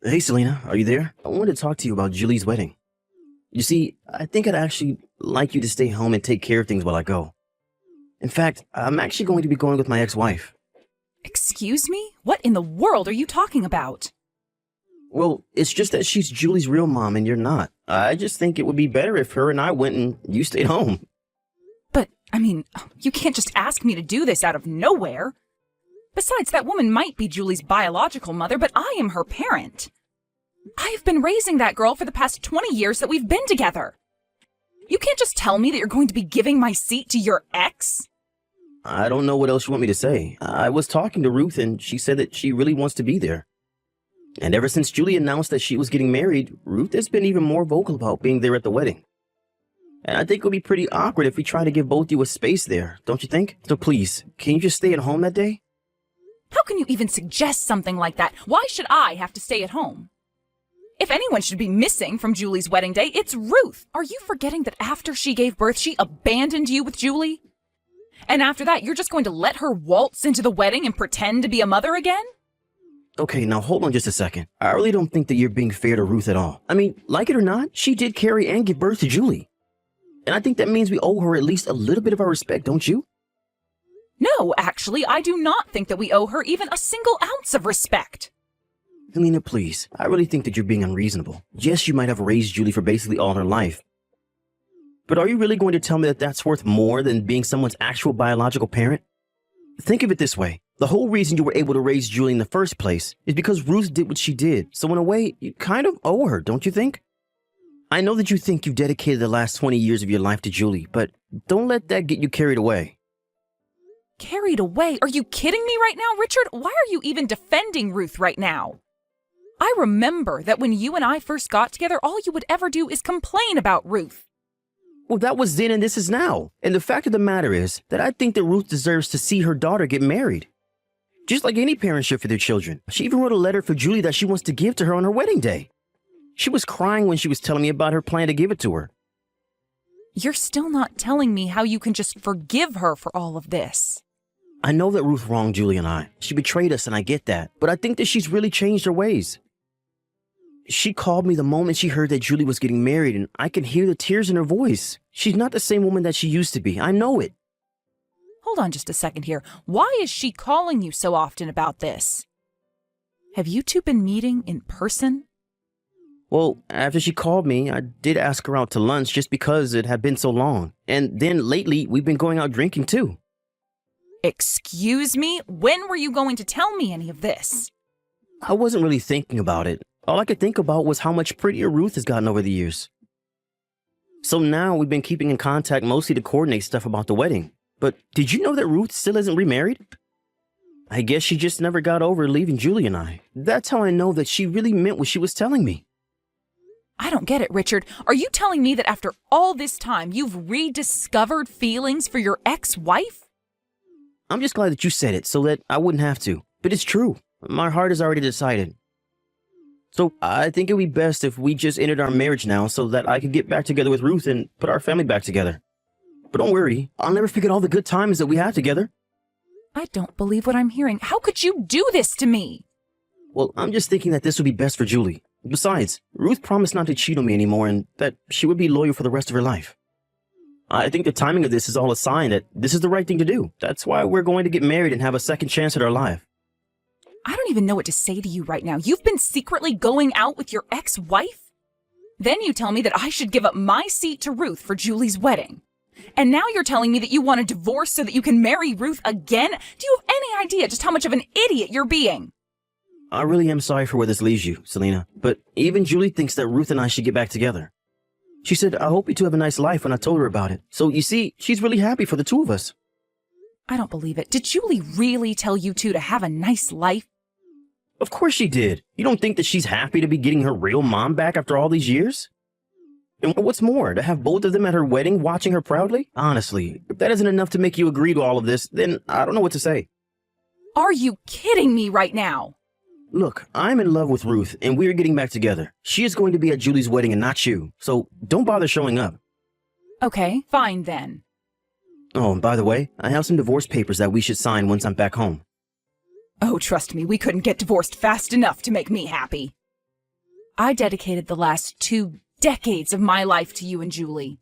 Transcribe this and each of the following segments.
Hey Selena, are you there? I wanted to talk to you about Julie's wedding. You see, I think I'd actually like you to stay home and take care of things while I go. In fact, I'm actually going to be going with my ex-wife. Excuse me? What in the world are you talking about? Well, it's just that she's Julie's real mom and you're not. I just think it would be better if her and I went and you stayed home. But, you can't just ask me to do this out of nowhere. Besides, that woman might be Julie's biological mother, but I am her parent. I've been raising that girl for the past 20 years that we've been together. You can't just tell me that you're going to be giving my seat to your ex. I don't know what else you want me to say. I was talking to Ruth and she said that she really wants to be there. And ever since Julie announced that she was getting married, Ruth has been even more vocal about being there at the wedding. And I think it would be pretty awkward if we try to give both you a space there, don't you think? So please, can you just stay at home that day? How can you even suggest something like that? Why should I have to stay at home? If anyone should be missing from Julie's wedding day, it's Ruth. Are you forgetting that after she gave birth, she abandoned you with Julie? And after that, you're just going to let her waltz into the wedding and pretend to be a mother again? Okay, now hold on just a second. I really don't think that you're being fair to Ruth at all. I mean, like it or not, she did carry and give birth to Julie. And I think that means we owe her at least a little bit of our respect, don't you? No, actually, I do not think that we owe her even a single ounce of respect. Helena, please. I really think that you're being unreasonable. Yes, you might have raised Julie for basically all her life. But are you really going to tell me that that's worth more than being someone's actual biological parent? Think of it this way. The whole reason you were able to raise Julie in the first place is because Ruth did what she did. So in a way, you kind of owe her, don't you think? I know that you think you dedicated the last 20 years of your life to Julie, but don't let that get you carried away. Carried away? Are you kidding me right now, Richard? Why are you even defending Ruth right now? I remember that when you and I first got together, all you would ever do is complain about Ruth. Well, that was then and this is now. And the fact of the matter is that I think that Ruth deserves to see her daughter get married. Just like any parent should for their children. She even wrote a letter for Julie that she wants to give to her on her wedding day. She was crying when she was telling me about her plan to give it to her. You're still not telling me how you can just forgive her for all of this. I know that Ruth wronged Julie and I. She betrayed us and I get that. But I think that she's really changed her ways. She called me the moment she heard that Julie was getting married and I could hear the tears in her voice. She's not the same woman that she used to be. I know it. Hold on just a second here. Why is she calling you so often about this? Have you two been meeting in person? Well, after she called me, I did ask her out to lunch just because it had been so long. And then lately, we've been going out drinking too. Excuse me? When were you going to tell me any of this? I wasn't really thinking about it. All I could think about was how much prettier Ruth has gotten over the years. So now we've been keeping in contact mostly to coordinate stuff about the wedding. But did you know that Ruth still isn't remarried? I guess she just never got over leaving Julie and I. That's how I know that she really meant what she was telling me. I don't get it, Richard. Are you telling me that after all this time, you've rediscovered feelings for your ex-wife? I'm just glad that you said it so that I wouldn't have to. But it's true. My heart has already decided. So I think it would be best if we just ended our marriage now so that I could get back together with Ruth and put our family back together. But don't worry, I'll never forget all the good times that we had together. I don't believe what I'm hearing. How could you do this to me? Well, I'm just thinking that this would be best for Julie. Besides, Ruth promised not to cheat on me anymore and that she would be loyal for the rest of her life. I think the timing of this is all a sign that this is the right thing to do. That's why we're going to get married and have a second chance at our life. I don't even know what to say to you right now. You've been secretly going out with your ex-wife? Then you tell me that I should give up my seat to Ruth for Julie's wedding. And now you're telling me that you want a divorce so that you can marry Ruth again? Do you have any idea just how much of an idiot you're being? I really am sorry for where this leaves you, Selena. But even Julie thinks that Ruth and I should get back together. She said, I hope you two have a nice life when I told her about it. So you see, she's really happy for the two of us. I don't believe it. Did Julie really tell you two to have a nice life? Of course she did. You don't think that she's happy to be getting her real mom back after all these years? And what's more, to have both of them at her wedding watching her proudly? Honestly, if that isn't enough to make you agree to all of this, then I don't know what to say. Are you kidding me right now? Look, I'm in love with Ruth, and we're getting back together. She is going to be at Julie's wedding and not you, so don't bother showing up. Okay, fine then. Oh, and by the way, I have some divorce papers that we should sign once I'm back home. Oh, trust me, we couldn't get divorced fast enough to make me happy. I dedicated the last 2 decades of my life to you and Julie.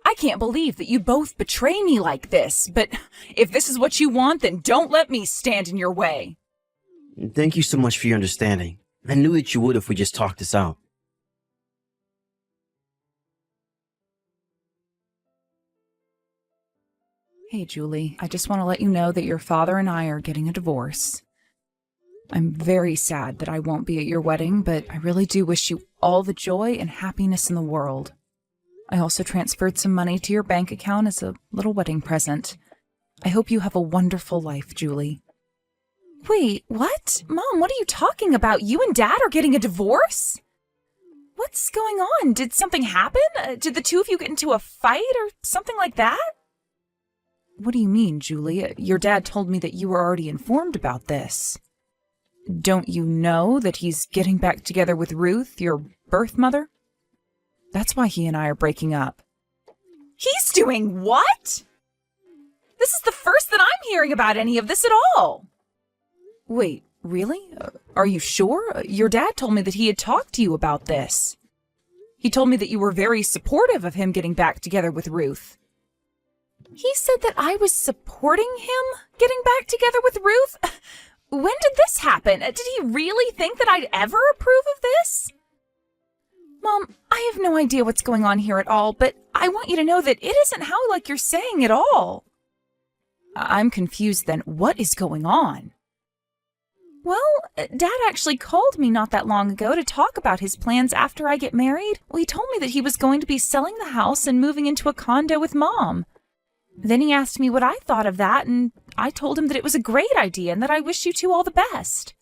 I can't believe that you both betray me like this, but if this is what you want, then don't let me stand in your way. Thank you so much for your understanding. I knew that you would if we just talked this out. Hey, Julie, I just want to let you know that your father and I are getting a divorce. I'm very sad that I won't be at your wedding, but I really do wish you all the joy and happiness in the world. I also transferred some money to your bank account as a little wedding present. I hope you have a wonderful life, Julie. Wait, what? Mom, what are you talking about? You and Dad are getting a divorce? What's going on? Did something happen? Did the two of you get into a fight or something like that? What do you mean, Julie? Your dad told me that you were already informed about this. Don't you know that he's getting back together with Ruth, your birth mother? That's why he and I are breaking up. He's doing what? This is the first that I'm hearing about any of this at all. Wait, really? Are you sure? Your dad told me that he had talked to you about this. He told me that you were very supportive of him getting back together with Ruth. He said that I was supporting him getting back together with Ruth? When did this happen? Did he really think that I'd ever approve of this? Mom, I have no idea what's going on here at all, but I want you to know that it isn't how like you're saying at all. I'm confused then. What is going on? Well, Dad actually called me not that long ago to talk about his plans after I get married. Well, he told me that he was going to be selling the house and moving into a condo with Mom. Then he asked me what I thought of that, and I told him that it was a great idea and that I wish you two all the best.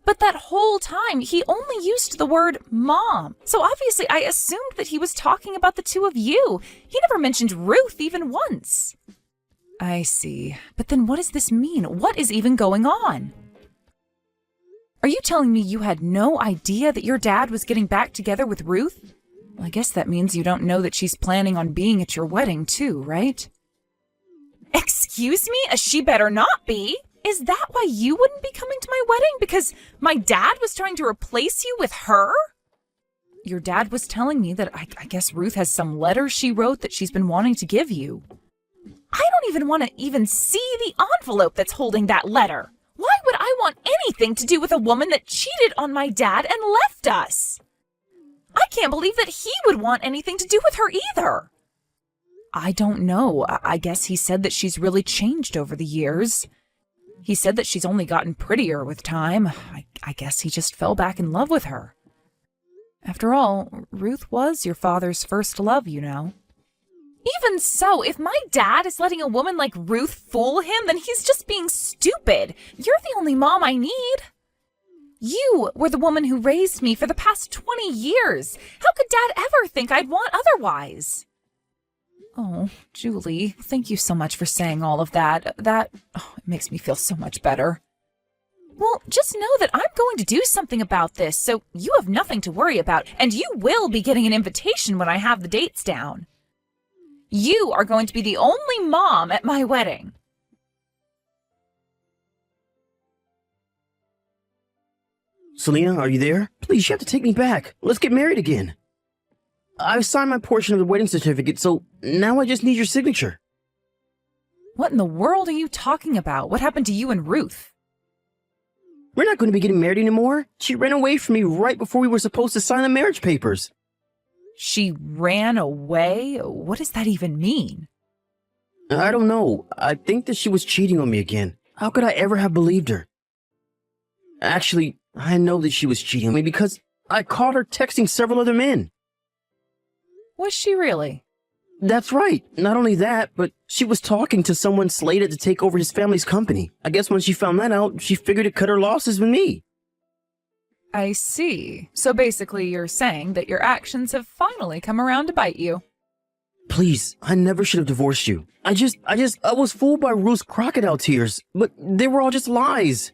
But that whole time, he only used the word Mom. So obviously I assumed that he was talking about the two of you. He never mentioned Ruth even once. I see. But then what does this mean? What is even going on? Are you telling me you had no idea that your dad was getting back together with Ruth? Well, I guess that means you don't know that she's planning on being at your wedding too, right? Excuse me? She better not be. Is that why you wouldn't be coming to my wedding? Because my dad was trying to replace you with her? Your dad was telling me that I guess Ruth has some letter she wrote that she's been wanting to give you. I don't even want to even see the envelope that's holding that letter. Why would I want anything to do with a woman that cheated on my dad and left us? I can't believe that he would want anything to do with her either. I don't know. I guess he said that she's really changed over the years. He said that she's only gotten prettier with time. I guess he just fell back in love with her. After all, Ruth was your father's first love, you know. Even so, if my dad is letting a woman like Ruth fool him, then he's just being stupid. You're the only mom I need. You were the woman who raised me for the past 20 years. How could Dad ever think I'd want otherwise? Oh, Julie, thank you so much for saying all of that. It makes me feel so much better. Well, just know that I'm going to do something about this, so you have nothing to worry about, and you will be getting an invitation when I have the dates down. You are going to be the only mom at my wedding. Selena, are you there? Please, you have to take me back. Let's get married again. I've signed my portion of the wedding certificate, so now I just need your signature. What in the world are you talking about? What happened to you and Ruth? We're not going to be getting married anymore. She ran away from me right before we were supposed to sign the marriage papers. She ran away? What does that even mean? I don't know. I think that she was cheating on me again. How could I ever have believed her? Actually, I know that she was cheating on me because I caught her texting several other men. Was she really? That's right. Not only that, but she was talking to someone slated to take over his family's company. I guess when she found that out, she figured to cut her losses with me. I see. So basically you're saying that your actions have finally come around to bite you. Please, I never should have divorced you. I was fooled by Ruth's crocodile tears, but they were all just lies.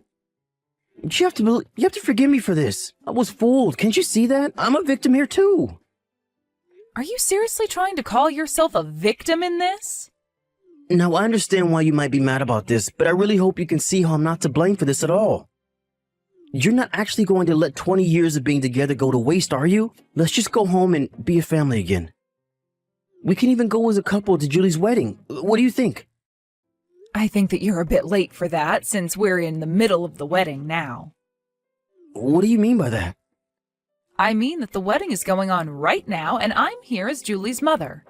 You have to forgive me for this. I was fooled. Can't you see that? I'm a victim here too. Are you seriously trying to call yourself a victim in this? Now, I understand why you might be mad about this, but I really hope you can see how I'm not to blame for this at all. You're not actually going to let 20 years of being together go to waste, are you? Let's just go home and be a family again. We can even go as a couple to Julie's wedding. What do you think? I think that you're a bit late for that, since we're in the middle of the wedding now. What do you mean by that? I mean that the wedding is going on right now, and I'm here as Julie's mother.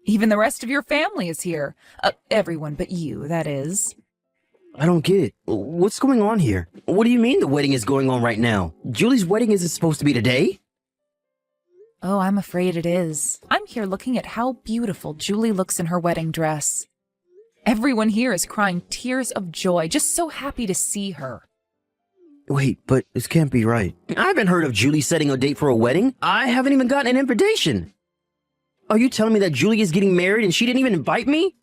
Even the rest of your family is here. Everyone but you, that is. I don't get it. What's going on here? What do you mean the wedding is going on right now? Julie's wedding isn't supposed to be today? Oh, I'm afraid it is. I'm here looking at how beautiful Julie looks in her wedding dress. Everyone here is crying tears of joy, just so happy to see her. Wait, but this can't be right. I haven't heard of Julie setting a date for a wedding. I haven't even gotten an invitation. Are you telling me that Julie is getting married and she didn't even invite me?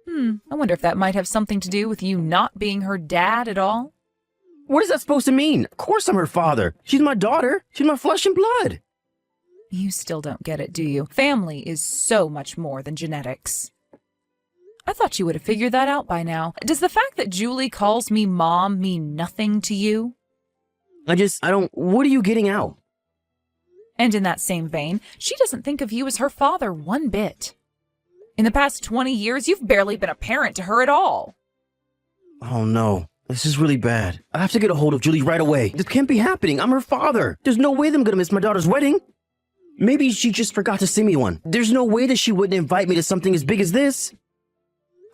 I wonder if that might have something to do with you not being her dad at all? What is that supposed to mean? Of course I'm her father. She's my daughter. She's my flesh and blood. You still don't get it, do you? Family is so much more than genetics. I thought you would have figured that out by now. Does the fact that Julie calls me Mom mean nothing to you? I don't... What are you getting out? And in that same vein, she doesn't think of you as her father one bit. In the past 20 years, you've barely been a parent to her at all. Oh no, this is really bad. I have to get a hold of Julie right away. This can't be happening. I'm her father. There's no way that I'm gonna miss my daughter's wedding. Maybe she just forgot to send me one. There's no way that she wouldn't invite me to something as big as this.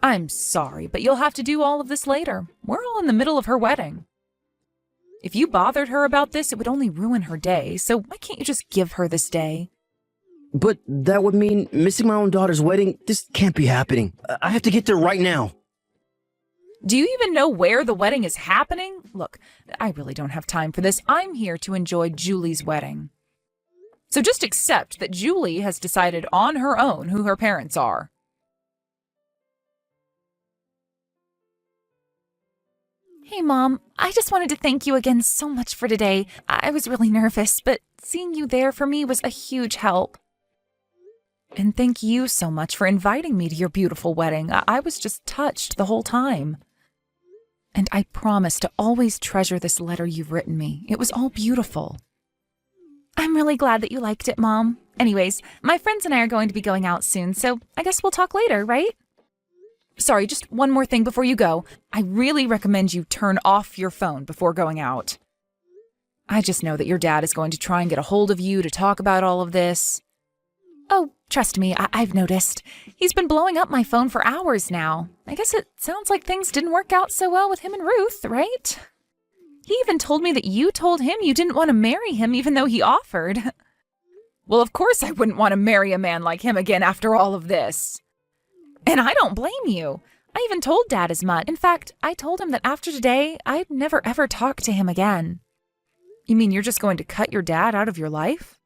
I'm sorry, but you'll have to do all of this later. We're all in the middle of her wedding. If you bothered her about this, it would only ruin her day, so why can't you just give her this day? But that would mean missing my own daughter's wedding. This can't be happening. I have to get there right now. Do you even know where the wedding is happening? Look, I really don't have time for this. I'm here to enjoy Julie's wedding. So just accept that Julie has decided on her own who her parents are. Hey, Mom. I just wanted to thank you again so much for today. I was really nervous, but seeing you there for me was a huge help. And thank you so much for inviting me to your beautiful wedding. I was just touched the whole time. And I promise to always treasure this letter you've written me. It was all beautiful. I'm really glad that you liked it, Mom. Anyways, my friends and I are going to be going out soon, so I guess we'll talk later, right? Sorry, just one more thing before you go. I really recommend you turn off your phone before going out. I just know that your dad is going to try and get a hold of you to talk about all of this. Oh, trust me, I've noticed. He's been blowing up my phone for hours now. I guess it sounds like things didn't work out so well with him and Ruth, right? He even told me that you told him you didn't want to marry him even though he offered. Well, of course I wouldn't want to marry a man like him again after all of this. And I don't blame you. I even told Dad as much. In fact, I told him that after today, I'd never ever talk to him again. You mean you're just going to cut your dad out of your life?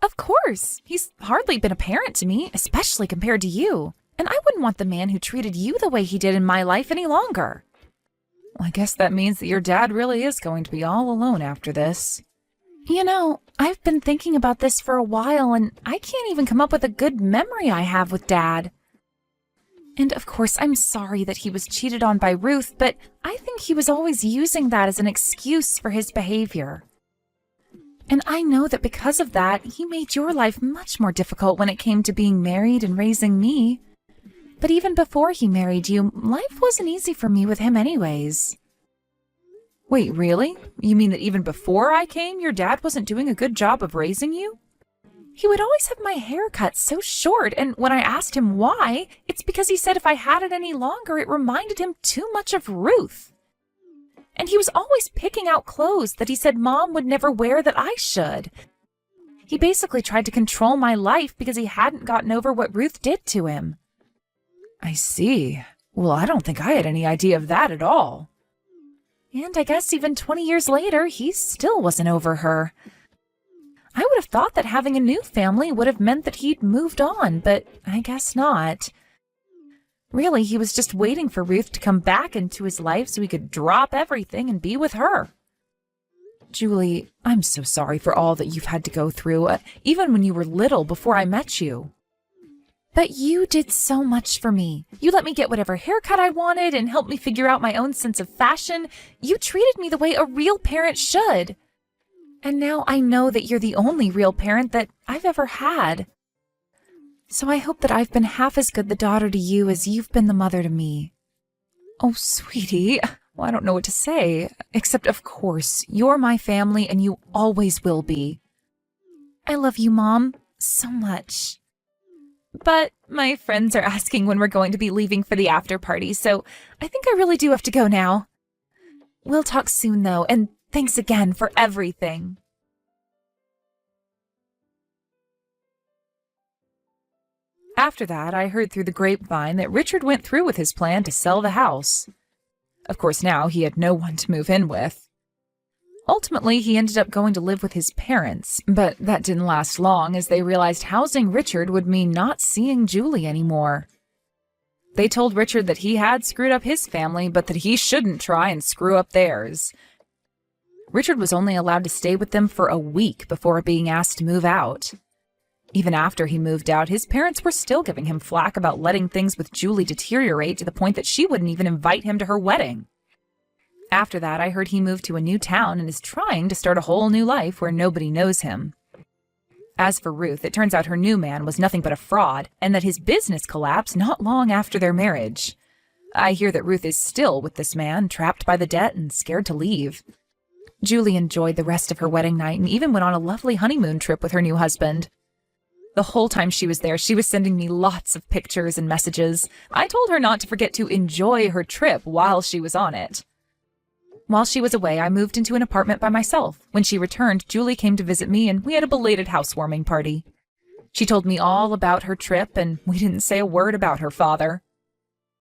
Of course. He's hardly been a parent to me, especially compared to you. And I wouldn't want the man who treated you the way he did in my life any longer. Well, I guess that means that your dad really is going to be all alone after this. You know, I've been thinking about this for a while, and I can't even come up with a good memory I have with Dad. And of course, I'm sorry that he was cheated on by Ruth, but I think he was always using that as an excuse for his behavior. And I know that because of that, he made your life much more difficult when it came to being married and raising me. But even before he married you, life wasn't easy for me with him anyways. Wait, really? You mean that even before I came, your dad wasn't doing a good job of raising you? He would always have my hair cut so short, and when I asked him why, it's because he said if I had it any longer, it reminded him too much of Ruth. And he was always picking out clothes that he said Mom would never wear that I should. He basically tried to control my life because he hadn't gotten over what Ruth did to him. I see. Well, I don't think I had any idea of that at all. And I guess even 20 years later, he still wasn't over her. I would have thought that having a new family would have meant that he'd moved on, but I guess not. Really, he was just waiting for Ruth to come back into his life so he could drop everything and be with her. Julie, I'm so sorry for all that you've had to go through, even when you were little before I met you. But you did so much for me. You let me get whatever haircut I wanted and helped me figure out my own sense of fashion. You treated me the way a real parent should. And now I know that you're the only real parent that I've ever had. So I hope that I've been half as good the daughter to you as you've been the mother to me. Oh, sweetie, well, I don't know what to say, except of course, you're my family and you always will be. I love you, Mom, so much. But my friends are asking when we're going to be leaving for the after party, so I think I really do have to go now. We'll talk soon, though, and thanks again for everything. After that, I heard through the grapevine that Richard went through with his plan to sell the house. Of course, now he had no one to move in with. Ultimately, he ended up going to live with his parents, but that didn't last long as they realized housing Richard would mean not seeing Julie anymore. They told Richard that he had screwed up his family, but that he shouldn't try and screw up theirs. Richard was only allowed to stay with them for a week before being asked to move out. Even after he moved out, his parents were still giving him flack about letting things with Julie deteriorate to the point that she wouldn't even invite him to her wedding. After that, I heard he moved to a new town and is trying to start a whole new life where nobody knows him. As for Ruth, it turns out her new man was nothing but a fraud, and that his business collapsed not long after their marriage. I hear that Ruth is still with this man, trapped by the debt and scared to leave. Julie enjoyed the rest of her wedding night and even went on a lovely honeymoon trip with her new husband. The whole time she was there, she was sending me lots of pictures and messages. I told her not to forget to enjoy her trip while she was on it. While she was away, I moved into an apartment by myself. When she returned, Julie came to visit me and we had a belated housewarming party. She told me all about her trip and we didn't say a word about her father.